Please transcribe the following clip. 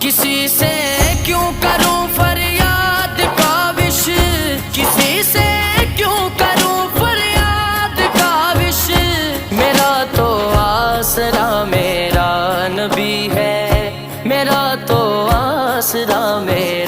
किसी से क्यों करूं फरियाद काविश, किसी से क्यों करूं फरियाद काविश। मेरा तो आसरा मेरा नबी है, मेरा तो आसरा मेरा